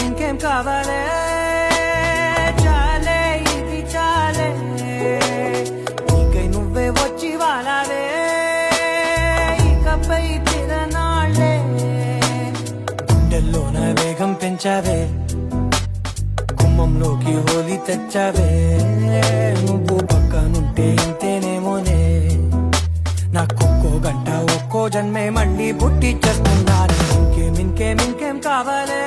ఇంకేం కావాలే చాలే ఇది చాలే నీకై నువ్వే వచ్చి వాలాలే ఇకపై తిరనాళ్ళే గుండెల్లోన వేగం పెంచావే గుమ్మంలోకి హోలీ తెచ్చావే నువ్వు పక్కనుంటే ఇంతేనేమోనే నాకొక్కో గంట ఒక్కో జన్మే మళ్ళీ పుట్టి చేస్తున్నాను ఇంకేం కావాలే